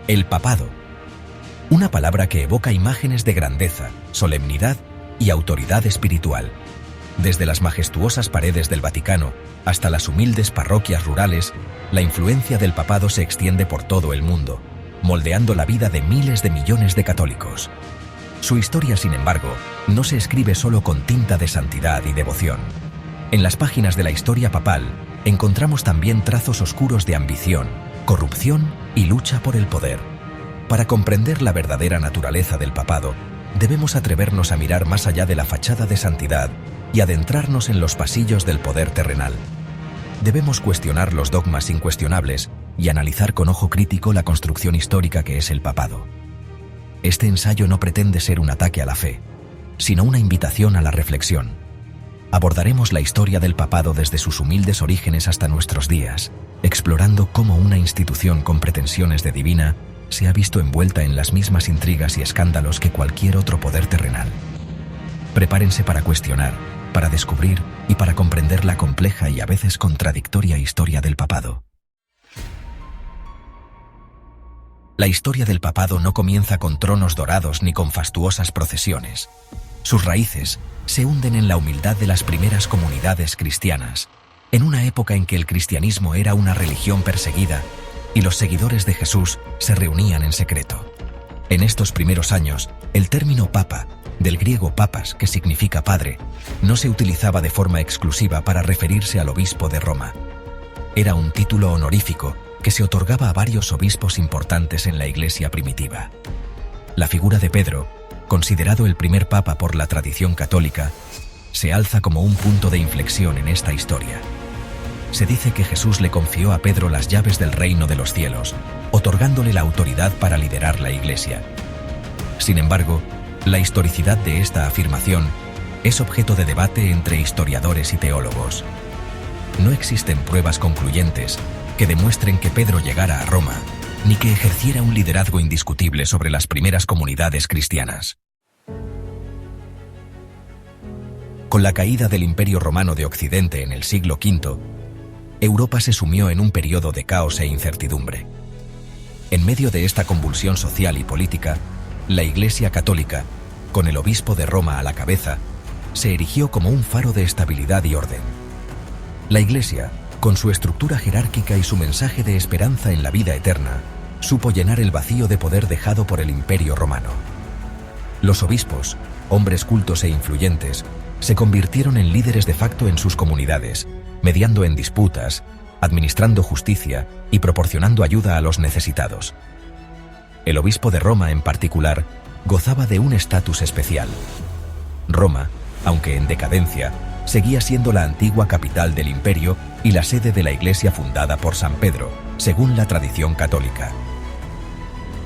El papado. Una palabra que evoca imágenes de grandeza, solemnidad y autoridad espiritual. Desde las majestuosas paredes del Vaticano hasta las humildes parroquias rurales, la influencia del papado se extiende por todo el mundo, moldeando la vida de miles de millones de católicos. Su historia, sin embargo, no se escribe solo con tinta de santidad y devoción. En las páginas de la historia papal encontramos también trazos oscuros de ambición, corrupción y lucha por el poder. Para comprender la verdadera naturaleza del papado, debemos atrevernos a mirar más allá de la fachada de santidad y adentrarnos en los pasillos del poder terrenal. Debemos cuestionar los dogmas incuestionables y analizar con ojo crítico la construcción histórica que es el papado. Este ensayo no pretende ser un ataque a la fe, sino una invitación a la reflexión. Abordaremos la historia del papado desde sus humildes orígenes hasta nuestros días, explorando cómo una institución con pretensiones de divina se ha visto envuelta en las mismas intrigas y escándalos que cualquier otro poder terrenal. Prepárense para cuestionar, para descubrir y para comprender la compleja y a veces contradictoria historia del papado. La historia del papado no comienza con tronos dorados ni con fastuosas procesiones. Sus raíces se hunden en la humildad de las primeras comunidades cristianas, en una época en que el cristianismo era una religión perseguida y los seguidores de Jesús se reunían en secreto. En estos primeros años, el término papa, del griego papas, que significa padre, no se utilizaba de forma exclusiva para referirse al obispo de Roma. Era un título honorífico que se otorgaba a varios obispos importantes en la Iglesia primitiva. La figura de Pedro, considerado el primer papa por la tradición católica, se alza como un punto de inflexión en esta historia. Se dice que Jesús le confió a Pedro las llaves del reino de los cielos, otorgándole la autoridad para liderar la Iglesia. Sin embargo, la historicidad de esta afirmación es objeto de debate entre historiadores y teólogos. No existen pruebas concluyentes que demuestren que Pedro llegara a Roma, ni que ejerciera un liderazgo indiscutible sobre las primeras comunidades cristianas. Con la caída del Imperio Romano de Occidente en el siglo V, Europa se sumió en un periodo de caos e incertidumbre. En medio de esta convulsión social y política, la Iglesia católica, con el obispo de Roma a la cabeza, se erigió como un faro de estabilidad y orden. La Iglesia, con su estructura jerárquica y su mensaje de esperanza en la vida eterna, supo llenar el vacío de poder dejado por el Imperio Romano. Los obispos, hombres cultos e influyentes, se convirtieron en líderes de facto en sus comunidades, mediando en disputas, administrando justicia y proporcionando ayuda a los necesitados. El obispo de Roma, en particular, gozaba de un estatus especial. Roma, aunque en decadencia, seguía siendo la antigua capital del imperio y la sede de la iglesia fundada por San Pedro, según la tradición católica.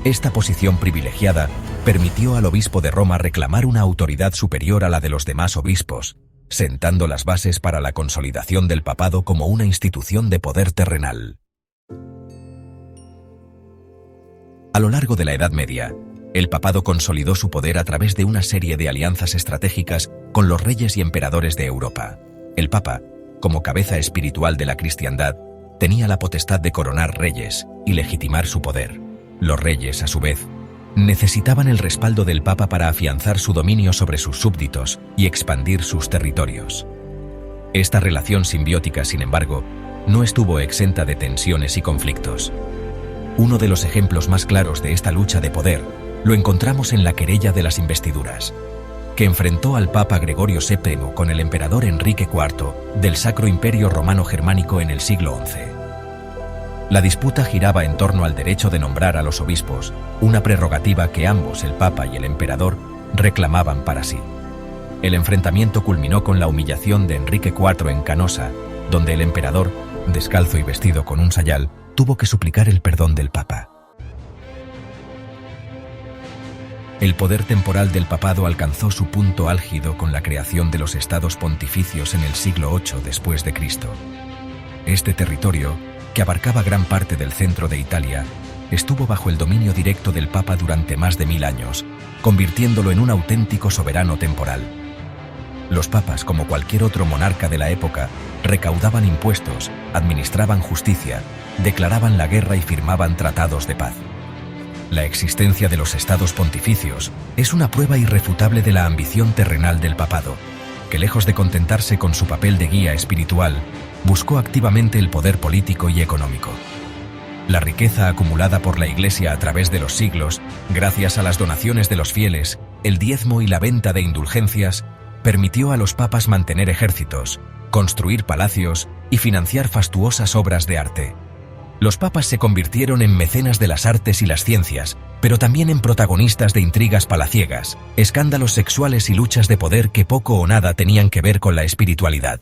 Esta posición privilegiada permitió al obispo de Roma reclamar una autoridad superior a la de los demás obispos, sentando las bases para la consolidación del papado como una institución de poder terrenal. A lo largo de la Edad Media, el papado consolidó su poder a través de una serie de alianzas estratégicas con los reyes y emperadores de Europa. El papa, como cabeza espiritual de la cristiandad, tenía la potestad de coronar reyes y legitimar su poder. Los reyes, a su vez, necesitaban el respaldo del papa para afianzar su dominio sobre sus súbditos y expandir sus territorios. Esta relación simbiótica, sin embargo, no estuvo exenta de tensiones y conflictos. Uno de los ejemplos más claros de esta lucha de poder lo encontramos en la querella de las investiduras, que enfrentó al Papa Gregorio VII con el emperador Enrique IV del Sacro Imperio Romano Germánico en el siglo XI. La disputa giraba en torno al derecho de nombrar a los obispos, una prerrogativa que ambos, el Papa y el emperador, reclamaban para sí. El enfrentamiento culminó con la humillación de Enrique IV en Canosa, donde el emperador, descalzo y vestido con un sayal, tuvo que suplicar el perdón del Papa. El poder temporal del papado alcanzó su punto álgido con la creación de los estados pontificios en el siglo VIII después de Cristo. Este territorio, que abarcaba gran parte del centro de Italia, estuvo bajo el dominio directo del Papa durante más de 1000 años, convirtiéndolo en un auténtico soberano temporal. Los papas, como cualquier otro monarca de la época, recaudaban impuestos, administraban justicia, declaraban la guerra y firmaban tratados de paz. La existencia de los estados pontificios es una prueba irrefutable de la ambición terrenal del papado, que lejos de contentarse con su papel de guía espiritual, buscó activamente el poder político y económico. La riqueza acumulada por la Iglesia a través de los siglos, gracias a las donaciones de los fieles, el diezmo y la venta de indulgencias, permitió a los papas mantener ejércitos, construir palacios y financiar fastuosas obras de arte. Los papas se convirtieron en mecenas de las artes y las ciencias, pero también en protagonistas de intrigas palaciegas, escándalos sexuales y luchas de poder que poco o nada tenían que ver con la espiritualidad.